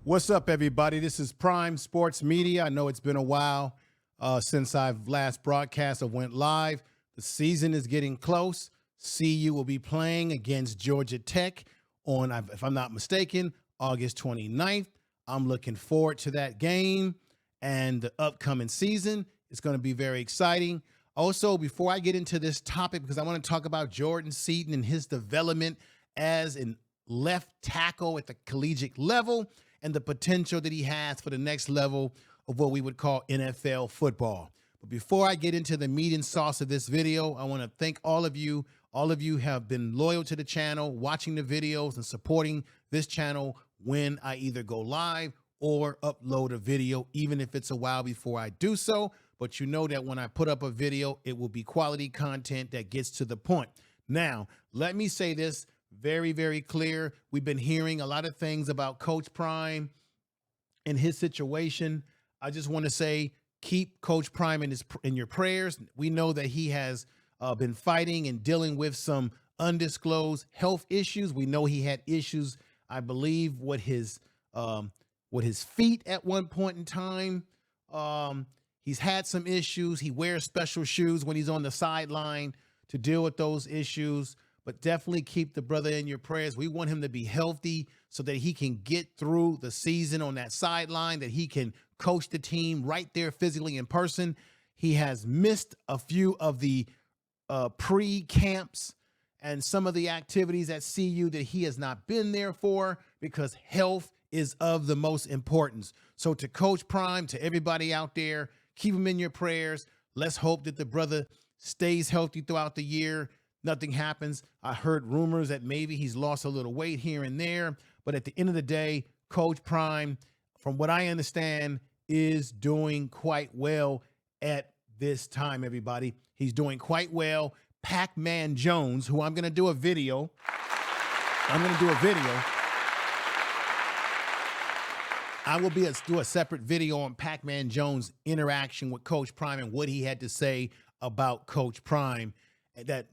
What's up, everybody? This is Prime Sports Media. I know it's been a while since I've last broadcast or went live. The season is getting close. CU will be playing against Georgia Tech on, if I'm not mistaken, August 29th. I'm looking forward to that game and the upcoming season. It's going to be very exciting. Also, before I get into this topic, because I want to talk about Jordan Seaton and his development as a left tackle at the collegiate level, and the potential that he has for the next level of what we would call NFL football. But before I get into the meat and sauce of this video, I want to thank all of you. All of you have been loyal to the channel, watching the videos and supporting this channel when I either go live or upload a video, even if it's a while before I do so. But you know that when I put up a video, it will be quality content that gets to the point. Now, let me say this very, very clear. We've been hearing a lot of things about Coach Prime and his situation. I just want to say, keep Coach Prime in your prayers. We know that he has been fighting and dealing with some undisclosed health issues. We know he had issues, I believe, with his feet at one point in time. He's had some issues. He wears special shoes when he's on the sideline to deal with those issues. But definitely keep the brother in your prayers. We want him to be healthy so that he can get through the season on that sideline, that he can coach the team right there physically in person. He has missed a few of the pre-camps and some of the activities at CU that he has not been there for because health is of the most importance. So to Coach Prime, to everybody out there, keep him in your prayers. Let's hope that the brother stays healthy throughout the year. Nothing happens. I heard rumors that maybe he's lost a little weight here and there. But at the end of the day, Coach Prime, from what I understand, is doing quite well at this time, everybody. He's doing quite well. Pac-Man Jones, who I'm going to do a video. I will do a separate video on Pac-Man Jones' interaction with Coach Prime and what he had to say about Coach Prime that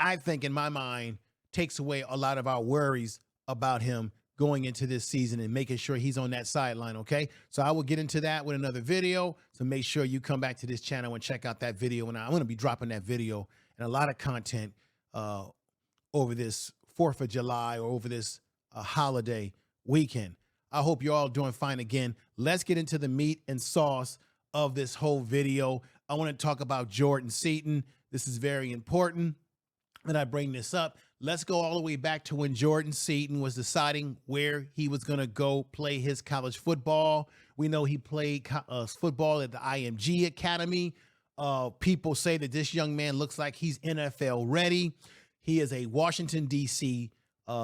I think, in my mind, takes away a lot of our worries about him going into this season and making sure he's on that sideline, okay? So I will get into that with another video, so make sure you come back to this channel and check out that video. And I'm going to be dropping that video and a lot of content over this 4th of July or over this holiday weekend. I hope you're all doing fine again. Let's get into the meat and sauce of this whole video. I want to talk about Jordan Seaton. This is very important that I bring this up. Let's go all the way back to when Jordan Seaton was deciding where he was going to go play his college football. We know he played football at the IMG Academy. People say that this young man looks like he's NFL ready. He is a Washington, D.C.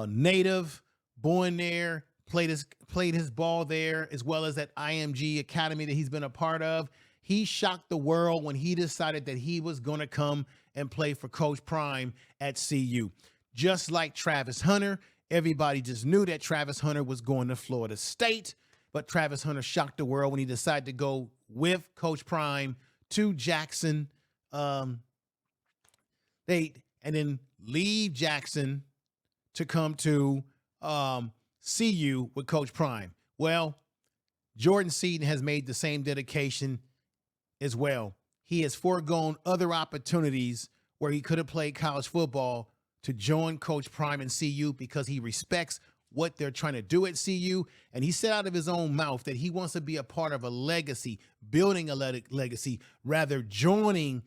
Native, born there, played his ball there, as well as that IMG Academy that he's been a part of. He shocked the world when he decided that he was going to come and play for Coach Prime at CU. Just like Travis Hunter, everybody just knew that Travis Hunter was going to Florida State, but Travis Hunter shocked the world when he decided to go with Coach Prime to Jackson, and then leave Jackson to come to CU with Coach Prime. Well, Jordan Seaton has made the same dedication as well. He has foregone other opportunities where he could have played college football to join Coach Prime and CU because he respects what they're trying to do at CU. And he said out of his own mouth that he wants to be a part of a legacy, building a legacy, rather joining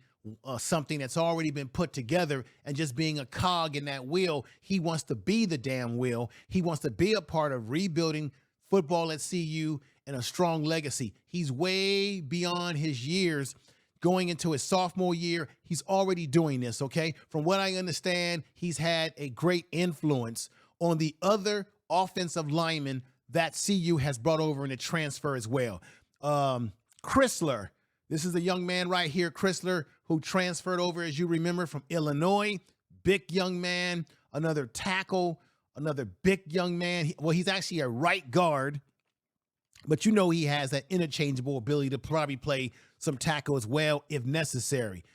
something that's already been put together and just being a cog in that wheel. He wants to be the damn wheel. He wants to be a part of rebuilding football at CU and a strong legacy. He's way beyond his years. Going into his sophomore year, he's already doing this, okay? From what I understand, he's had a great influence on the other offensive linemen that CU has brought over in the transfer as well. Chrysler, this is a young man right here, Chrysler, who transferred over, as you remember, from Illinois. Big young man, another tackle, another big young man. Well, he's actually a right guard, but you know he has that interchangeable ability to probably play some tackle as well if necessary.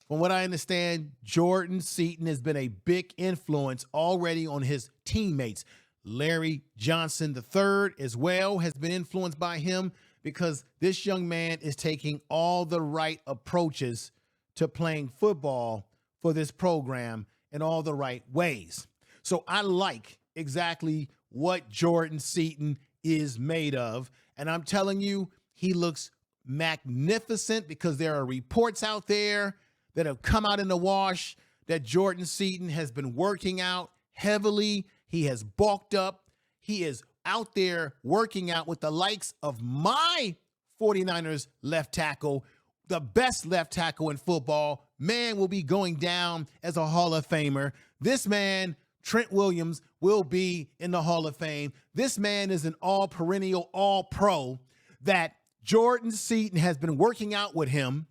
From what I understand, Jordan Seaton has been a big influence already on his teammates. Larry Johnson III as well has been influenced by him, because this young man is taking all the right approaches to playing football for this program in all the right ways. So I like exactly what Jordan Seaton is made of. And I'm telling you, he looks magnificent, because there are reports out there that have come out in the wash that Jordan Seaton has been working out heavily. He has bulked up. He is out there working out with the likes of my 49ers left tackle, the best left tackle in football. Man will be going down as a Hall of Famer. This man, Trent Williams, will be in the Hall of Fame. This man is an all-perennial, all-pro that Jordan Seaton has been working out with him,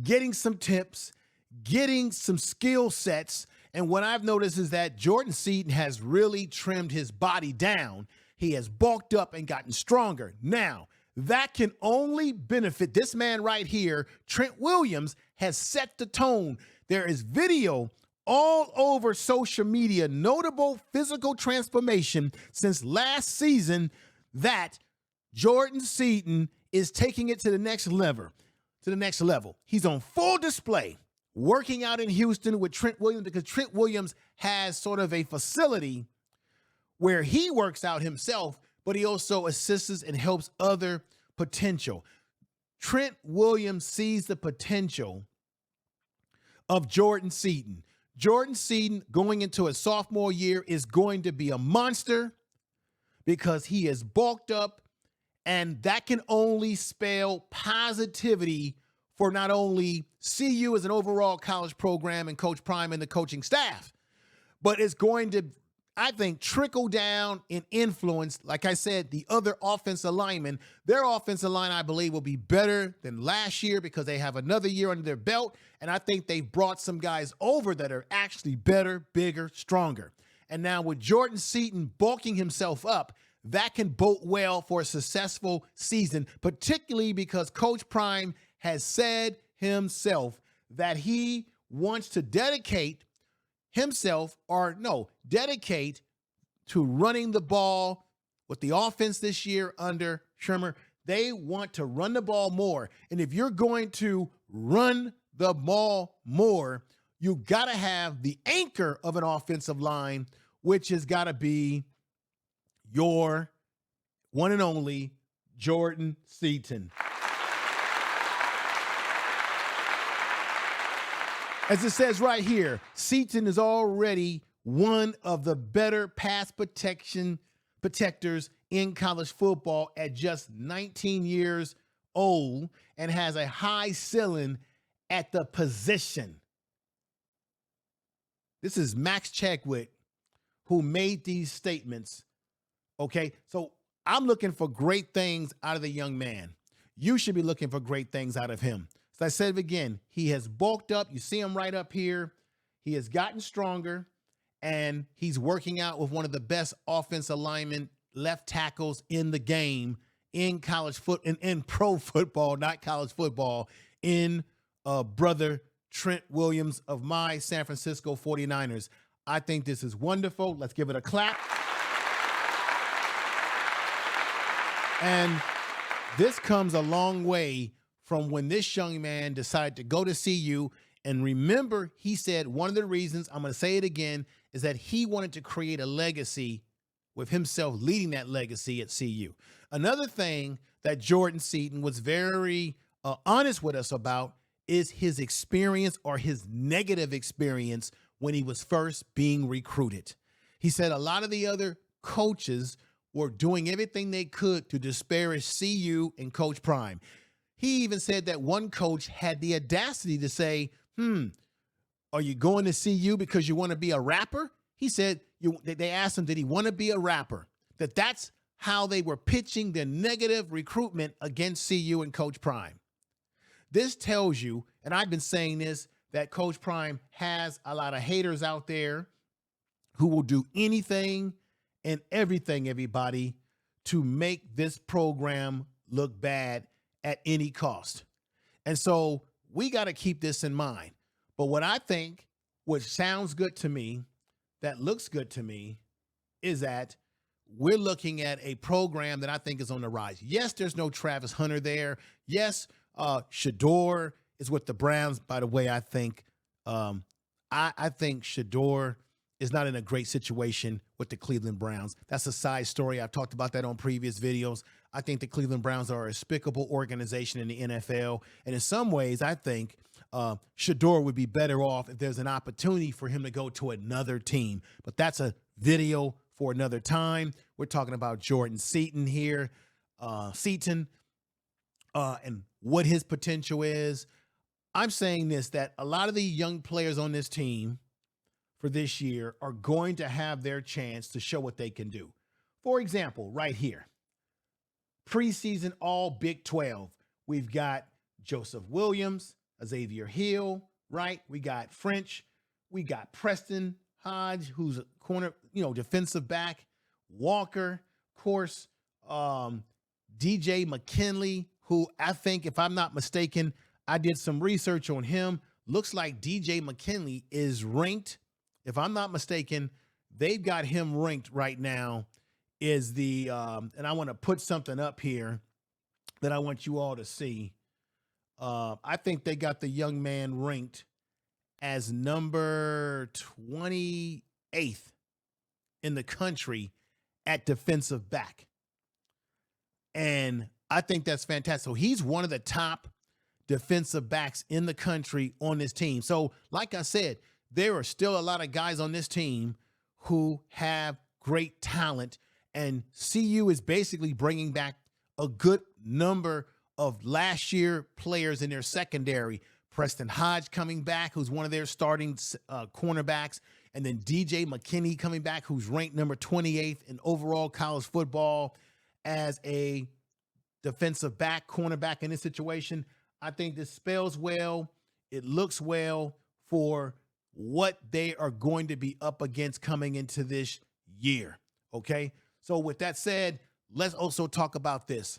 getting some tips, getting some skill sets. And what I've noticed is that Jordan Seaton has really trimmed his body down. He has bulked up and gotten stronger. Now, that can only benefit this man right here. Trent Williams has set the tone. There is video all over social media, notable physical transformation since last season, that Jordan Seaton is taking it to the next level. He's on full display working out in Houston with Trent Williams, because Trent Williams has sort of a facility where he works out himself, but he also assists and helps other potential. Trent Williams sees the potential of Jordan Seaton. Jordan Seaton, going into a sophomore year, is going to be a monster, because he is bulked up, and that can only spell positivity for not only CU as an overall college program and Coach Prime and the coaching staff, but it's going to, I think, trickle down and influence, like I said, the other offensive linemen. Their offensive line, I believe, will be better than last year, because they have another year under their belt, and I think they've brought some guys over that are actually better, bigger, stronger. And now with Jordan Seaton bulking himself up, that can bode well for a successful season, particularly because Coach Prime has said himself that he wants to dedicate to running the ball with the offense this year under Shermer. They want to run the ball more. And if you're going to run the ball more, you got to have the anchor of an offensive line, which has got to be your one and only Jordan Seaton. As it says right here, Seaton is already one of the better pass protectors in college football at just 19 years old, and has a high ceiling at the position. This is Max Chadwick who made these statements. Okay, so I'm looking for great things out of the young man. You should be looking for great things out of him. As I said again, he has bulked up. You see him right up here. He has gotten stronger, and he's working out with one of the best offensive linemen, left tackles in the game, in college in pro football, not college football, in brother Trent Williams of my San Francisco 49ers. I think this is wonderful. Let's give it a clap. And this comes a long way from when this young man decided to go to CU. And remember, he said one of the reasons, I'm going to say it again, is that he wanted to create a legacy with himself leading that legacy at CU. Another thing that Jordan Seaton was very honest with us about is his experience, or his negative experience, when he was first being recruited. He said a lot of the other coaches were doing everything they could to disparage CU and Coach Prime. He even said that one coach had the audacity to say, are you going to CU because you want to be a rapper? He said, they asked him, did he want to be a rapper? That's how they were pitching their negative recruitment against CU and Coach Prime. This tells you, and I've been saying this, that Coach Prime has a lot of haters out there who will do anything and everything, everybody, to make this program look bad at any cost. And so we got to keep this in mind. But what I think, what sounds good to me, that looks good to me, is that we're looking at a program that I think is on the rise. Yes, there's no Travis Hunter there. Yes, Shador is with the Browns. By the way, I think I think Shador is not in a great situation with the Cleveland Browns. That's a side story. I've talked about that on previous videos. I think the Cleveland Browns are a despicable organization in the NFL. And in some ways, I think Shador would be better off if there's an opportunity for him to go to another team. But that's a video for another time. We're talking about Jordan Seaton here, and what his potential is. I'm saying this, that a lot of the young players on this team for this year are going to have their chance to show what they can do. For example, right here, preseason all Big 12. We've got Joseph Williams, Xavier Hill, right? We got French. We got Preston Hodge, who's a corner, defensive back. Walker, of course, DJ McKinley, who I think, if I'm not mistaken, I did some research on him. Looks like DJ McKinley is ranked, if I'm not mistaken, they've got him ranked right now is the, and I want to put something up here that I want you all to see. I think they got the young man ranked as number 28th in the country at defensive back. And I think that's fantastic. So he's one of the top defensive backs in the country on this team. So like I said, there are still a lot of guys on this team who have great talent, and CU is basically bringing back a good number of last year players in their secondary. Preston Hodge coming back, who's one of their starting cornerbacks, and then DJ McKinney coming back, who's ranked number 28th in overall college football as a defensive back, cornerback in this situation. I think this spells well. It looks well for what they are going to be up against coming into this year. Okay. So with that said, let's also talk about this.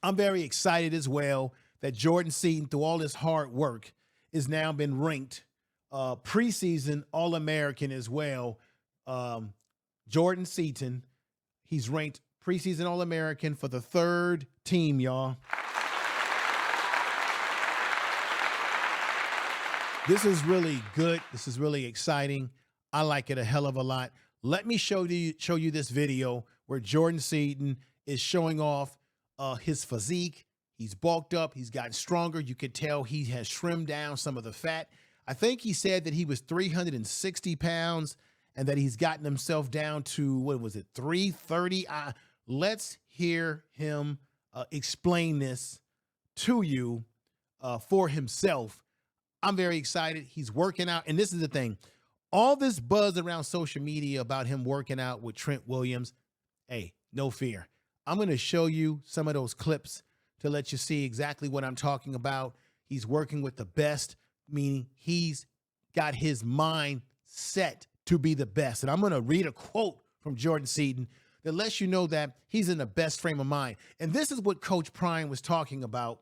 I'm very excited as well that Jordan Seaton, through all this hard work, is now been ranked preseason All-American as well. Jordan Seaton, he's ranked preseason All-American for the third team, y'all. This is really good. This is really exciting. I like it a hell of a lot. Let me show you this video where Jordan Seaton is showing off his physique. He's bulked up. He's gotten stronger. You can tell he has trimmed down some of the fat. I think he said that he was 360 pounds and that he's gotten himself down to, 330? Let's hear him explain this to you for himself. I'm very excited. He's working out. And this is the thing. All this buzz around social media about him working out with Trent Williams, hey, no fear. I'm going to show you some of those clips to let you see exactly what I'm talking about. He's working with the best, meaning he's got his mind set to be the best. And I'm going to read a quote from Jordan Seaton that lets you know that he's in the best frame of mind. And this is what Coach Prime was talking about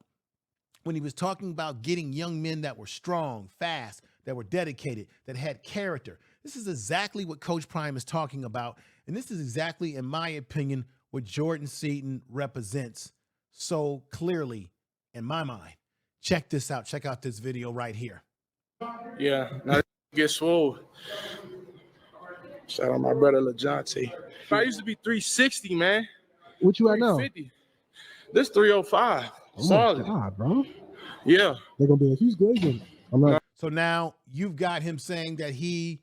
when he was talking about getting young men that were strong, fast, that were dedicated, that had character. This is exactly what Coach Prime is talking about. And this is exactly, in my opinion, what Jordan Seaton represents so clearly in my mind. Check this out. Check out this video right here. Yeah, now get swole. Shout out my brother LaJonte. I used to be 360, man. What you at now? 350. This 305. Oh solid. My God, bro. Yeah. They're gonna be like, he's glazing. I'm not. So now you've got him saying that he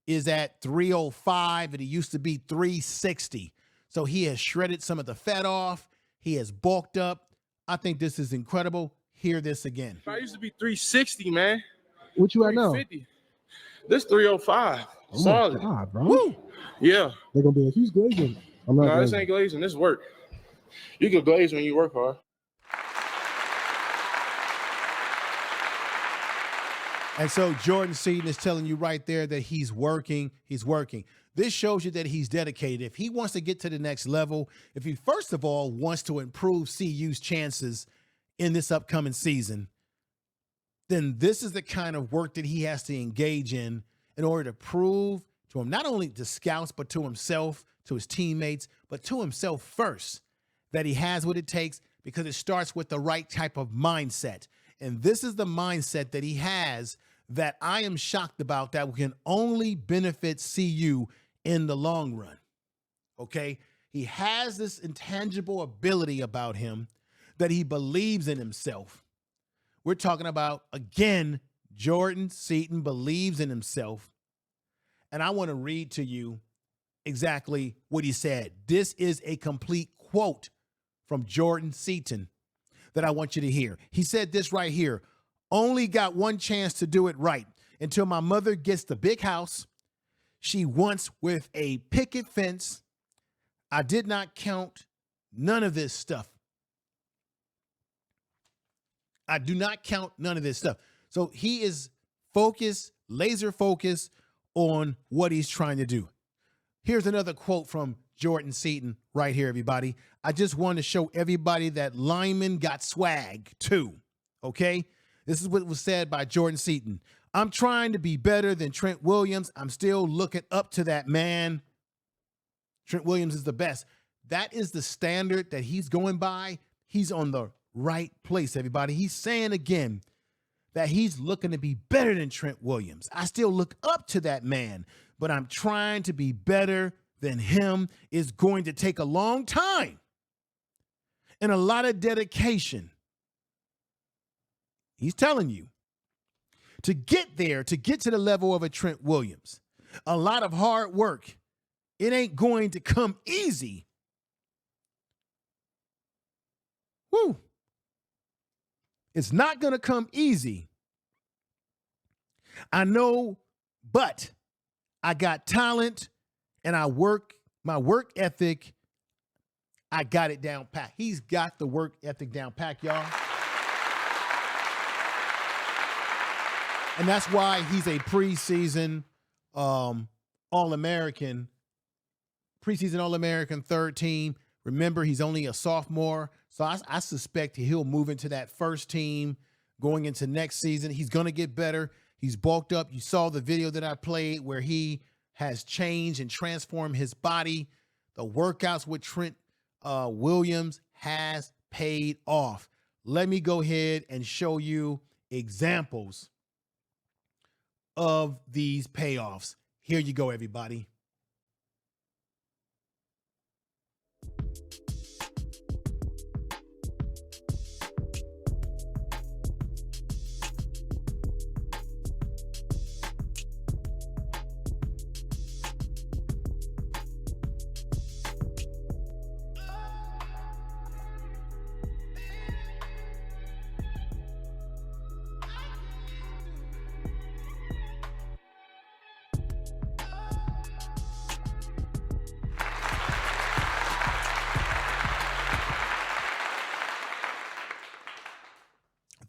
is at 305 and he used to be 360. So he has shredded some of the fat off. He has bulked up. I think this is incredible. Hear this again. I used to be 360, man. What you at now? 350. This 305. Oh solid. My God, bro. Woo! Yeah. They're gonna be like, he's glazing. I'm not. No, this ain't glazing. This work. You can glaze when you work hard. And so Jordan Seaton is telling you right there that he's working. He's working. This shows you that he's dedicated. If he wants to get to the next level, if he first of all wants to improve CU's chances in this upcoming season, then this is the kind of work that he has to engage in order to prove to him, not only to scouts, but to himself, to his teammates, but to himself first, that he has what it takes, because it starts with the right type of mindset. And this is the mindset that he has that I am shocked about, that can only benefit CU in the long run. Okay? He has this intangible ability about him that he believes in himself. We're talking about, again, Jordan Seaton believes in himself. And I want to read to you exactly what he said. This is a complete quote from Jordan Seaton that I want you to hear. He said this right here: only got one chance to do it right. Until my mother gets the big house she wants with a picket fence, I did not count none of this stuff. I do not count none of this stuff. So he is focused, laser focused on what he's trying to do. Here's another quote from Jordan Seaton right here, everybody. I just want to show everybody that linemen got swag too, okay? This is what was said by Jordan Seaton. I'm trying to be better than Trent Williams. I'm still looking up to that man. Trent Williams is the best. That is the standard that he's going by. He's on the right place, everybody. He's saying again that he's looking to be better than Trent Williams. I still look up to that man, but I'm trying to be better than him. It's going to take a long time and a lot of dedication. He's telling you to get there, to get to the level of a Trent Williams. A lot of hard work. It ain't going to come easy. Woo. It's not going to come easy. I know, but I got talent and my work ethic, I got it down pat. He's got the work ethic down pat, y'all. And that's why he's a preseason All-American, preseason All-American, third team. Remember, he's only a sophomore, so I suspect he'll move into that first team going into next season. He's going to get better. He's bulked up. You saw the video that I played where he has changed and transformed his body. The workouts with Trent Williams has paid off. Let me go ahead and show you examples of these payoffs. Here you go, everybody.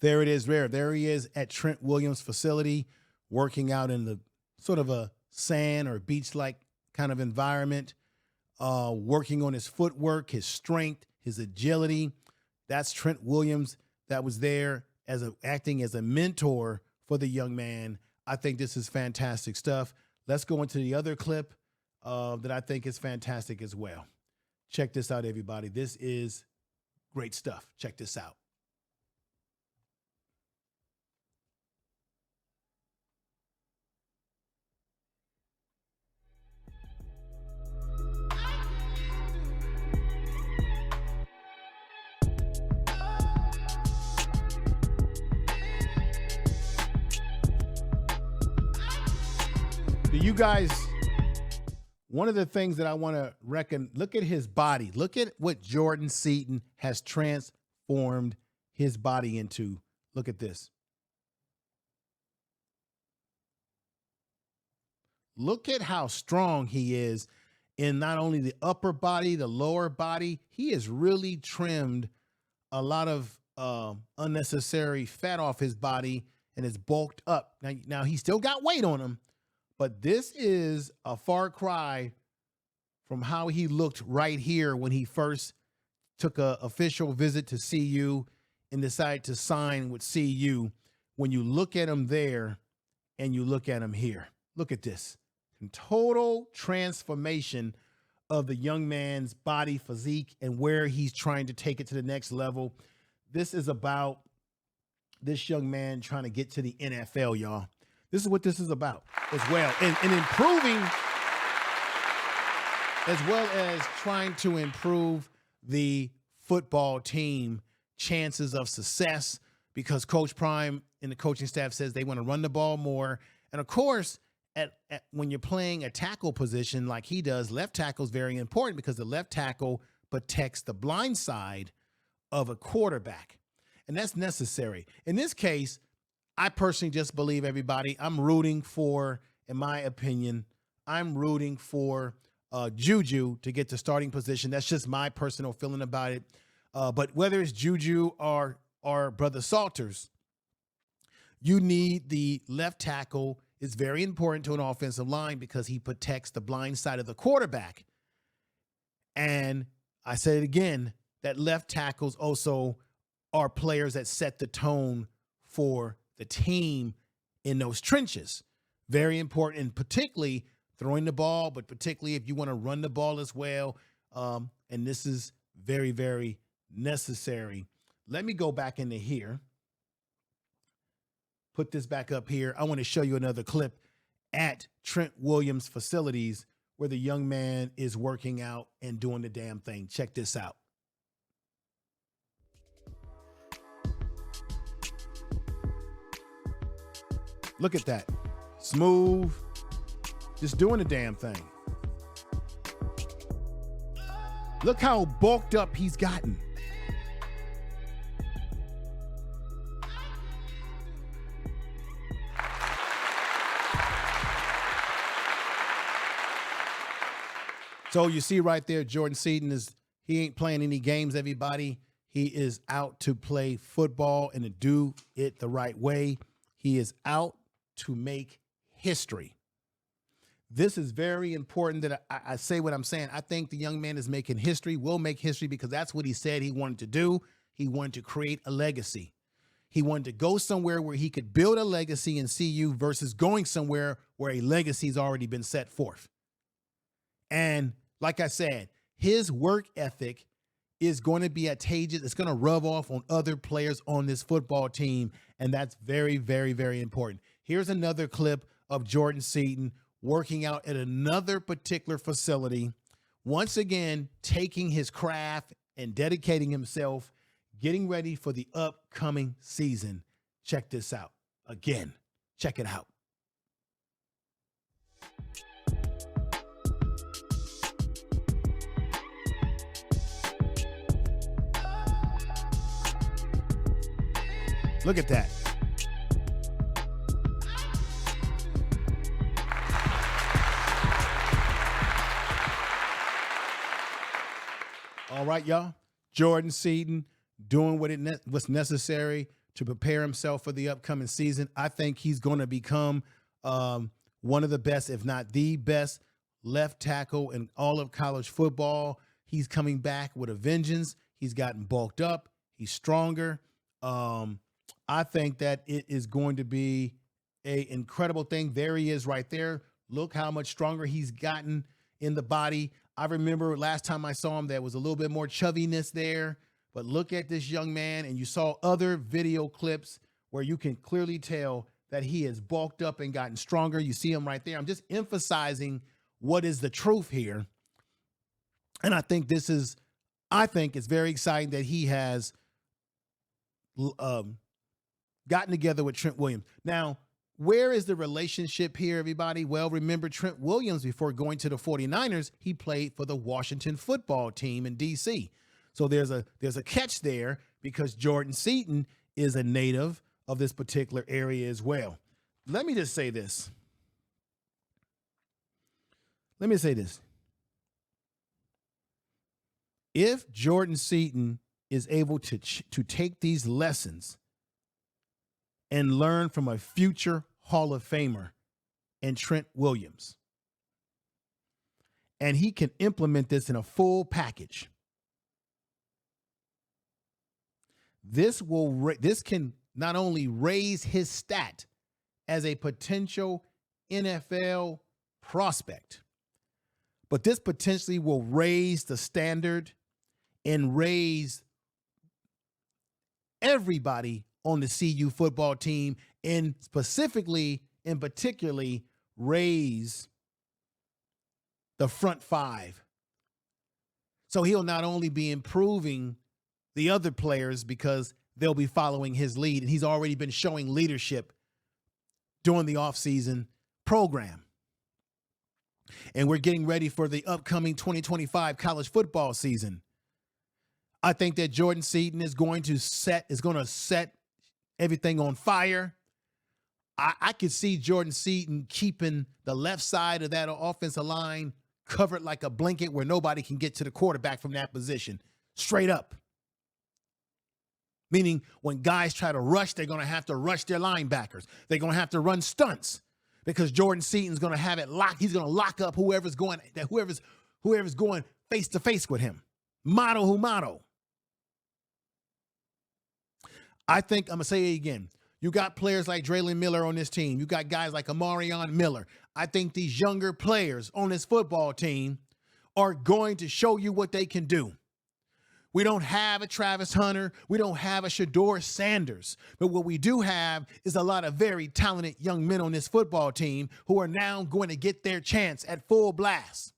There it is, there he is at Trent Williams' facility, working out in the sort of a sand or beach-like kind of environment, working on his footwork, his strength, his agility. That's Trent Williams that was there acting as a mentor for the young man. I think this is fantastic stuff. Let's go into the other clip that I think is fantastic as well. Check this out, everybody. This is great stuff. Check this out. Do you guys, one of the things that I want to reckon, look at his body. Look at what Jordan Seaton has transformed his body into. Look at this. Look at how strong he is in not only the upper body, the lower body. He has really trimmed a lot of unnecessary fat off his body and is bulked up. Now he's still got weight on him, but this is a far cry from how he looked right here when he first took an official visit to CU and decided to sign with CU. When you look at him there and you look at him here, look at this. total transformation of the young man's body, physique, and where he's trying to take it to the next level. This is about this young man trying to get to the NFL, y'all. This is what this is about as well. And improving, as well as trying to improve the football team chances of success, because Coach Prime and the coaching staff says they want to run the ball more. And of course, when you're playing a tackle position like he does, left tackle is very important because the left tackle protects the blind side of a quarterback. And that's necessary. In this case, I personally just believe everybody. I'm rooting for, in my opinion, I'm rooting for Juju to get the starting position. That's just my personal feeling about it. But whether it's Juju or Brother Salters, you need the left tackle. It's very important to an offensive line because he protects the blind side of the quarterback. And I said it again, that left tackles also are players that set the tone for the team in those trenches. Very important, and particularly throwing the ball, but particularly if you want to run the ball as well. And this is very, very necessary. Let me go back into here. Put this back up here. I want to show you another clip at Trent Williams facilities where the young man is working out and doing the damn thing. Check this out. Look at that. Smooth. Just doing the damn thing. Look how bulked up he's gotten. So you see right there, Jordan Seaton he ain't playing any games, everybody. He is out to play football and to do it the right way. He is out to make history. This is very important that I say what I'm saying. I think the young man is making history, will make history, because that's what he said he wanted to do. He wanted to create a legacy. He wanted to go somewhere where he could build a legacy in CU versus going somewhere where a legacy's already been set forth. And like I said, his work ethic is going to be contagious. It's going to rub off on other players on this football team. And that's very, very, very important. Here's another clip of Jordan Seaton working out at another particular facility. Once again, taking his craft and dedicating himself, getting ready for the upcoming season. Check this out. Again, check it out. Look at that. All right, y'all. Jordan Seaton doing what's necessary to prepare himself for the upcoming season. I think he's going to become one of the best, if not the best, left tackle in all of college football. He's coming back with a vengeance. He's gotten bulked up. He's stronger. I think that it is going to be an incredible thing. There he is right there. Look how much stronger he's gotten in the body. I remember last time I saw him, there was a little bit more chubbiness there. But look at this young man, and you saw other video clips where you can clearly tell that he has bulked up and gotten stronger. You see him right there. I'm just emphasizing what is the truth here. And I think it's very exciting that he has gotten together with Trent Williams. Now, where is the relationship here, everybody? Well, remember Trent Williams, before going to the 49ers, he played for the Washington football team in D.C. So there's a catch there, because Jordan Seaton is a native of this particular area as well. Let me just say this. If Jordan Seaton is able to take these lessons and learn from a future Hall of Famer and Trent Williams, and he can implement this in a full package, this can not only raise his stat as a potential NFL prospect. But this potentially will raise the standard and raise everybody on the CU football team, and specifically and particularly raise the front five. So he'll not only be improving the other players because they'll be following his lead, and he's already been showing leadership during the offseason program. And we're getting ready for the upcoming 2025 college football season. I think that Jordan Seaton is going to set everything on fire. I could see Jordan Seaton keeping the left side of that offensive line covered like a blanket where nobody can get to the quarterback from that position. Straight up. Meaning when guys try to rush, they're going to have to rush their linebackers. They're going to have to run stunts because Jordan Seaton's going to have it locked. He's going to lock up whoever's going face to face with him. Motto who motto. I think, I'm going to say it again. You got players like Draylon Miller on this team. You got guys like Amarion Miller. I think these younger players on this football team are going to show you what they can do. We don't have a Travis Hunter. We don't have a Shador Sanders. But what we do have is a lot of very talented young men on this football team who are now going to get their chance at full blast.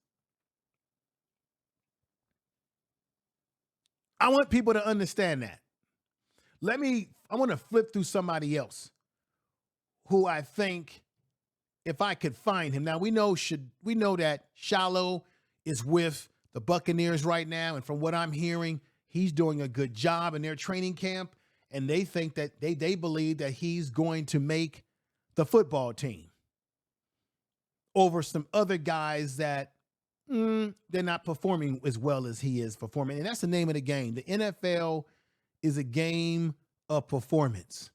I want people to understand that. I want to flip through somebody else who I think, if I could find him. Now, we know that Shallow is with the Buccaneers right now, and from what I'm hearing, he's doing a good job in their training camp, and they think that they believe that he's going to make the football team over some other guys that they're not performing as well as he is performing. And that's the name of the game. The NFL is a game of performance,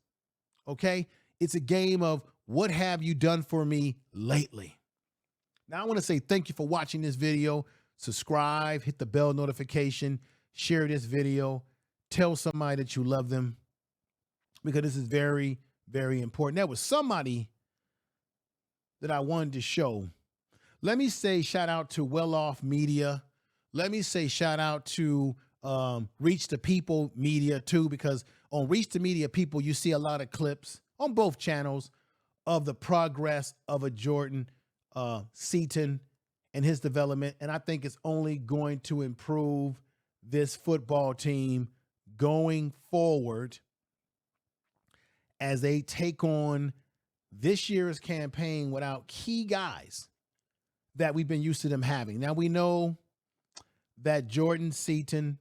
okay? It's a game of what have you done for me lately? Now, I want to say thank you for watching this video. Subscribe, hit the bell notification, share this video, tell somebody that you love them, because this is very, very important. There was somebody that I wanted to show. Let me say shout out to Well Off Media. Let me say shout out to Reach the People Media too, because on Reach the Media People, you see a lot of clips on both channels of the progress of a Jordan Seaton and his development. And I think it's only going to improve this football team going forward as they take on this year's campaign without key guys that we've been used to them having. Now, we know that Jordan Seaton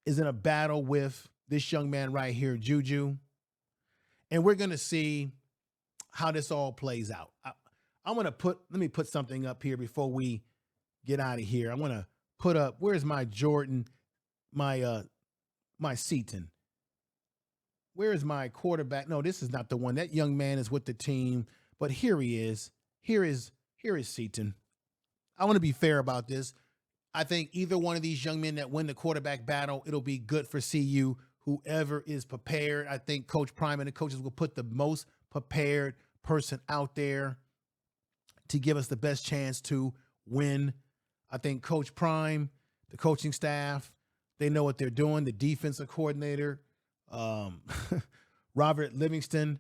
is in a battle with this young man right here, Juju. And we're going to see how this all plays out. Let me put something up here before we get out of here. I want to put up, where's my Jordan, my Seaton? Where is my quarterback? No, this is not the one. That young man is with the team, but here he is. Here is Seaton. I want to be fair about this. I think either one of these young men that win the quarterback battle, it'll be good for CU. Whoever is prepared, I think Coach Prime and the coaches will put the most prepared person out there to give us the best chance to win. I think Coach Prime, the coaching staff, they know what they're doing. The defensive coordinator, Robert Livingston,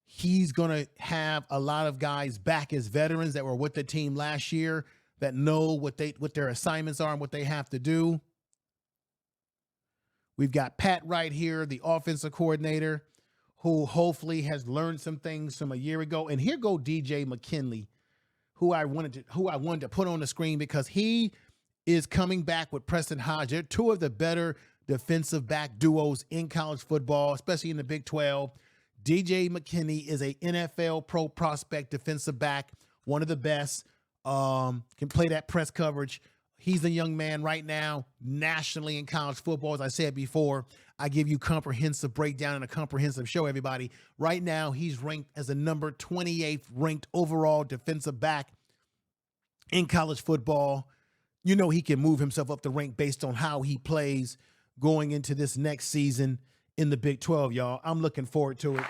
he's going to have a lot of guys back as veterans that were with the team last year that know what their assignments are and what they have to do. We've got Pat right here, the offensive coordinator, who hopefully has learned some things from a year ago. And here go DJ McKinley, who I wanted to put on the screen because he is coming back with Preston Hodge. They're two of the better defensive back duos in college football, especially in the Big 12. DJ McKinney is a NFL pro prospect defensive back, one of the best, can play that press coverage. He's a young man right now nationally in college football. As I said before, I give you comprehensive breakdown and a comprehensive show, everybody. Right now, he's ranked as the number 28th ranked overall defensive back in college football. You know he can move himself up the rank based on how he plays going into this next season in the Big 12, y'all. I'm looking forward to it.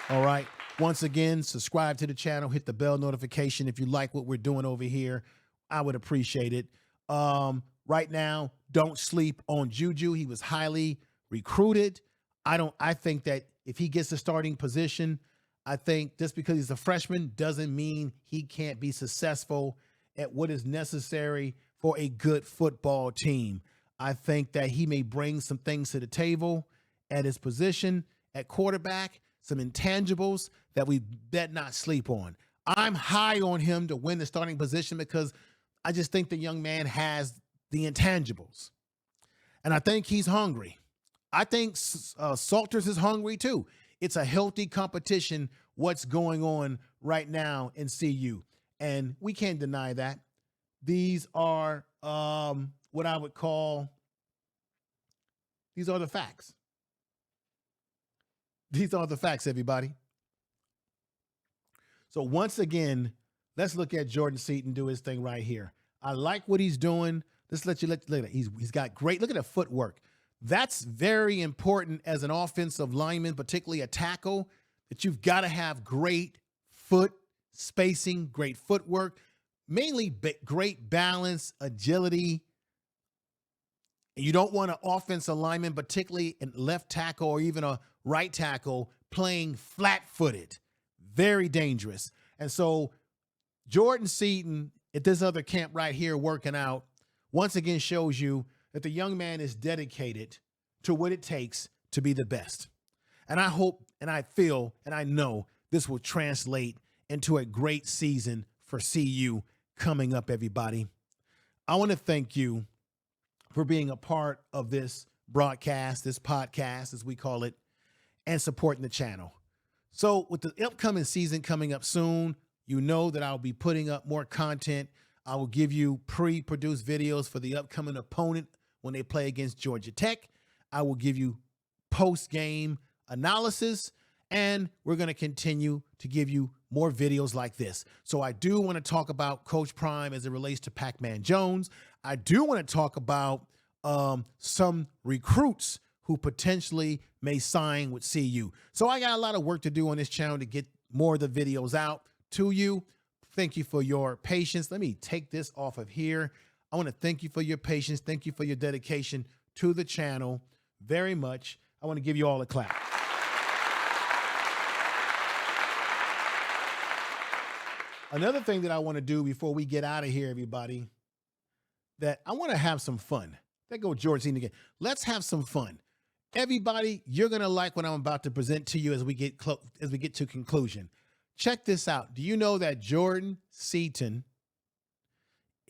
All right. Once again, subscribe to the channel, hit the bell notification if you like what we're doing over here. I would appreciate it. Right now, don't sleep on Juju. He was highly recruited. I think that if he gets the starting position, I think just because he's a freshman doesn't mean he can't be successful at what is necessary for a good football team. I think that he may bring some things to the table at his position at quarterback, some intangibles that we bet not sleep on. I'm high on him to win the starting position because I just think the young man has the intangibles. And I think he's hungry. I think Salters is hungry too. It's a healthy competition, what's going on right now in CU. And we can't deny that. These are what I would call, these are the facts. These are the facts, everybody. So once again, let's look at Jordan Seaton do his thing right here. I like what he's doing. Let's let you look at it. He's got great, look at the footwork. That's very important as an offensive lineman, particularly a tackle, that you've got to have great foot spacing, great footwork, mainly great balance, agility. And you don't want an offensive lineman, particularly a left tackle or even a right tackle, playing flat-footed. Very dangerous. And so Jordan Seaton at this other camp right here working out once again shows you that the young man is dedicated to what it takes to be the best. And I hope and I feel and I know this will translate into a great season for CU coming up, everybody. I want to thank you for being a part of this broadcast, this podcast, as we call it, and supporting the channel. So with the upcoming season coming up soon, you know that I'll be putting up more content. I will give you pre-produced videos for the upcoming opponent when they play against Georgia Tech. I will give you post-game analysis, and we're going to continue to give you more videos like this. So I do want to talk about Coach Prime as it relates to Pac-Man Jones. I do want to talk about some recruits who potentially may sign with CU. So I got a lot of work to do on this channel to get more of the videos out to you. Thank you for your patience. Let me take this off of here. I want to thank you for your patience. Thank you for your dedication to the channel very much. I want to give you all a clap. Another thing that I want to do before we get out of here, everybody, that I want to have some fun. There go Jordan Seaton again. Let's have some fun. Everybody, you're going to like what I'm about to present to you as we get to conclusion. Check this out. Do you know that Jordan Seaton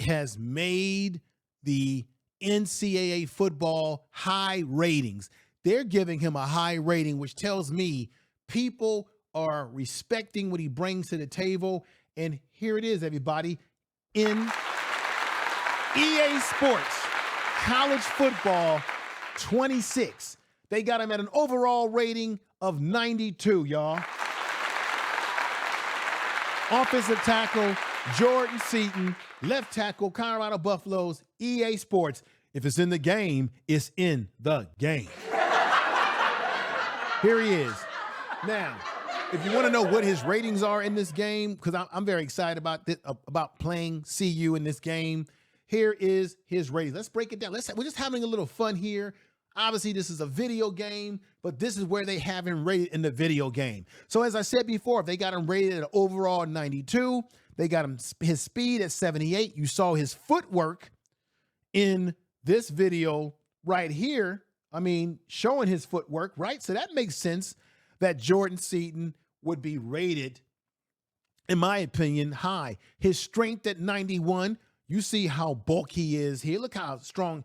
has made the NCAA football high ratings? They're giving him a high rating, which tells me people are respecting what he brings to the table. And here it is, everybody, in EA Sports College Football 26. They got him at an overall rating of 92, y'all. Offensive tackle, Jordan Seaton. Left tackle, Colorado Buffaloes, EA Sports. If it's in the game, it's in the game. Here he is. Now, if you want to know what his ratings are in this game, because I'm very excited about this, about playing CU in this game, here is his ratings. Let's break it down. We're just having a little fun here. Obviously, this is a video game, but this is where they have him rated in the video game. So as I said before, if they got him rated at an overall 92, they got him his speed at 78. You saw his footwork in this video right here. I mean, showing his footwork, right? So that makes sense that Jordan Seaton would be rated, in my opinion, high. His strength at 91. You see how bulky he is here. Look how strong.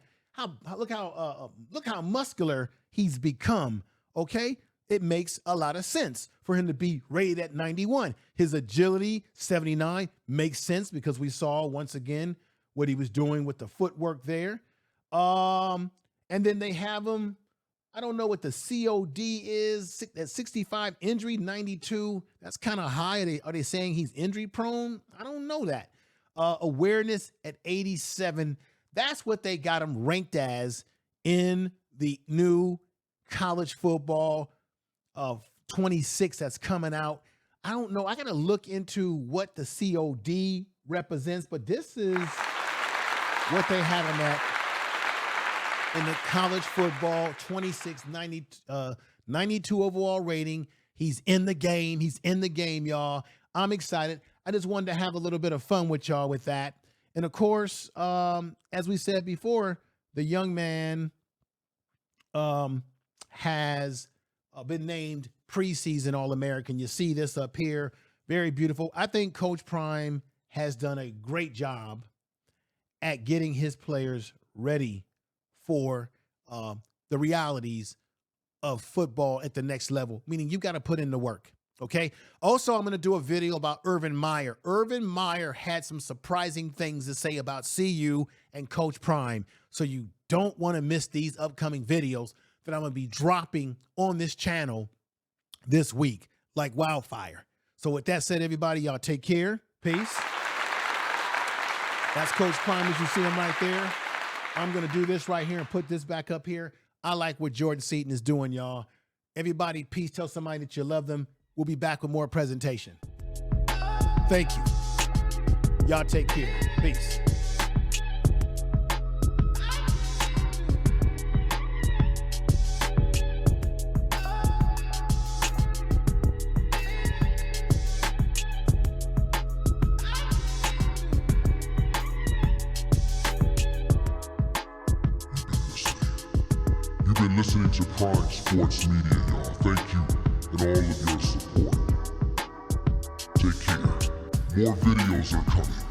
Look how muscular he's become. Okay, it makes a lot of sense for him to be rated at 91. His agility 79 makes sense because we saw once again what he was doing with the footwork there. And then they have him. I don't know what the COD is. At 65 injury, 92. That's kind of high. Are they saying he's injury prone? I don't know that. Awareness at 87. That's what they got him ranked as in the new college football of 26 that's coming out. I don't know. I got to look into what the COD represents, but this is what they have in that. In the college football, 92 overall rating. He's in the game. He's in the game, y'all. I'm excited. I just wanted to have a little bit of fun with y'all with that. And, of course, as we said before, the young man has been named preseason All-American. You see this up here. Very beautiful. I think Coach Prime has done a great job at getting his players ready for the realities of football at the next level, meaning you got to put in the work, okay? Also, I'm going to do a video about Urban Meyer. Urban Meyer had some surprising things to say about CU and Coach Prime, so you don't want to miss these upcoming videos that I'm going to be dropping on this channel this week like wildfire. So with that said, everybody, y'all take care. Peace. That's Coach Prime as you see him right there. I'm going to do this right here and put this back up here. I like what Jordan Seaton is doing, y'all. Everybody, peace. Tell somebody that you love them. We'll be back with more presentation. Thank you. Y'all take care. Peace. You've been listening to Prime Sports Media, y'all. Thank you and all of your support. Take care. More videos are coming.